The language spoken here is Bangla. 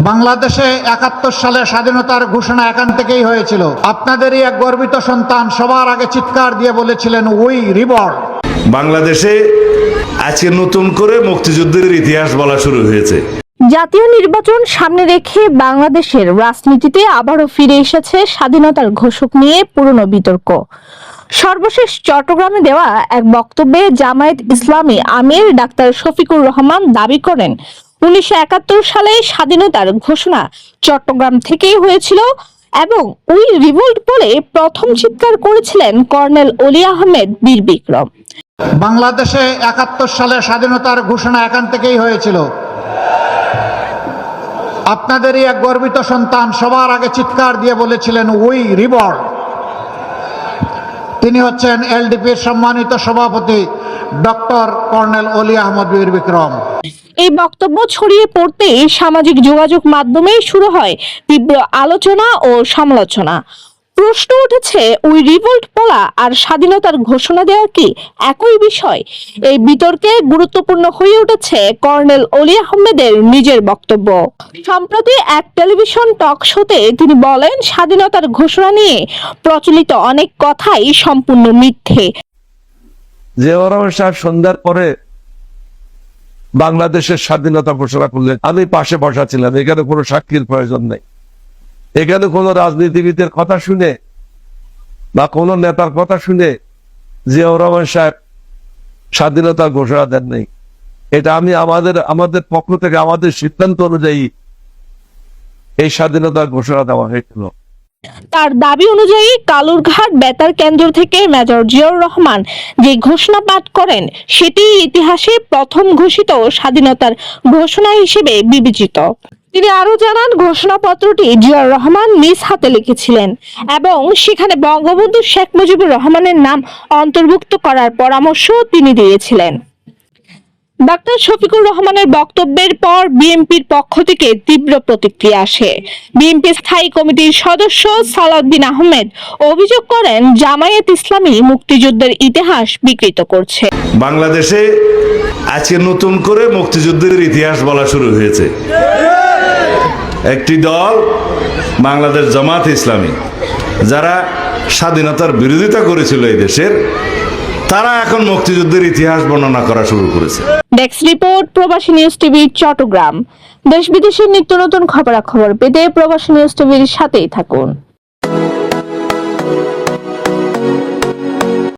বাংলাদেশে ৭১ সালে স্বাধীনতার ঘোষণা এখান থেকেই হয়েছিল। আপনাদেরই এক গর্বিত সন্তান সবার আগে চিৎকার দিয়ে বলেছিলেন, উই রিবর্ন। বাংলাদেশে আজকে নতুন করে মুক্তিযুদ্ধের ইতিহাস বলা শুরু হয়েছে। জাতীয় নির্বাচন সামনে রেখে বাংলাদেশের রাজনীতিতে আবারও ফিরে এসেছে স্বাধীনতার ঘোষক নিয়ে পুরনো বিতর্ক। সর্বশেষ চট্টগ্রামে দেওয়া এক বক্তব্যে জামায়াত ইসলামী আমির ডাক্তার শফিকুর রহমান দাবি করেন, ১৯৭১ সালে স্বাধীনতার ঘোষণা চট্টগ্রাম থেকেই হয়েছিল এবং উই রিভোল্ট বলে প্রথম চিৎকার করেছিলেন কর্নেল অলি আহমেদ বীর বিক্রম। বাংলাদেশে ৭১ সালে স্বাধীনতার ঘোষণা এখান থেকেই হয়েছিল। আপনাদেরই এক গর্বিত সন্তান সবার আগে চিৎকার দিয়ে বলেছিলেন, উই রিবর্ন। তিনি হচ্ছেন এলডিপির সম্মানিত সভাপতি ডক্টর কর্নেল অলি আহমদ বীর বিক্রম। এই বক্তব্য ছড়িয়ে পড়তে সামাজিক যোগাযোগ মাধ্যমে শুরু হয় তীব্র আলোচনা ও সমালোচনা। প্রশ্ন উঠেছে, উই রিভোল্ট বলা আর স্বাধীনতার ঘোষণা দেওয়া কি একই বিষয়? এই বিতর্কে গুরুত্বপূর্ণ হয়ে উঠেছে কর্নেল অলি আহমেদের নিজের বক্তব্য। সম্প্রতি এক টেলিভিশন টক শোতে তিনি বলেন, স্বাধীনতার ঘোষণা নিয়ে প্রচলিত অনেক কথাই সম্পূর্ণ মিথ্যে। জিয়াউর রহমান সাহেব সন্ধ্যার পরে বাংলাদেশের স্বাধীনতা ঘোষণা করলেন, আমি পাশে বসা ছিলাম। এখানে কোনো সাক্ষীর প্রয়োজন নেই। এখানে কোনো রাজনীতিবিদের কথা শুনে বা কোনো নেতার কথা শুনে জিয়াউর রহমান সাহেব স্বাধীনতার ঘোষণা দেন নাই। এটা আমি আমাদের পক্ষ থেকে আমাদের সিদ্ধান্ত অনুযায়ী এই স্বাধীনতার ঘোষণা দেওয়া হয়েছিল। তার দাবি অনুযায়ী কালুরঘাট বেতার কেন্দ্র থেকে মেজর জিয়াউর রহমান যে ঘোষণা পাঠ করেন, সেটি ইতিহাসে প্রথম ঘোষিত স্বাধীনতার ঘোষণা হিসেবে বিবেচিত। তিনি আরো জানান, ঘোষণাপত্রটি জিয়াউর রহমান নিজ হাতে লিখেছিলেন এবং সেখানে বঙ্গবন্ধু শেখ মুজিবুর রহমানের নাম অন্তর্ভুক্ত করার পরামর্শ তিনি দিয়েছিলেন। ডাক্তার শফিকুর রহমানের বক্তব্যের পর বিএনপির পক্ষ থেকে তীব্র প্রতিক্রিয়া আসে। বিএনপি স্থায়ী কমিটির সদস্য সালাউদ্দিন আহমেদ অভিযোগ করেন, জামায়াত ইসলামী মুক্তিযুদ্ধের ইতিহাস বিকৃত করছে। বাংলাদেশে আজকে নতুন করে মুক্তিযুদ্ধের ইতিহাস বলা শুরু হয়েছে। একটি দল বাংলাদেশ জামায়াত ইসলামী, যারা স্বাধীনতার বিরোধিতা করেছিল এই দেশের, তারা এখন মুক্তিযুদ্ধের ইতিহাস বর্ণনা করা শুরু করেছে। ডেস্ক রিপোর্ট, প্রবাসী নিউজ টিভি, চট্টগ্রাম। দেশ বিদেশের নিত্য নতুন খবরাখবর পেতে প্রবাসী নিউজ টিভির সাথেই থাকুন।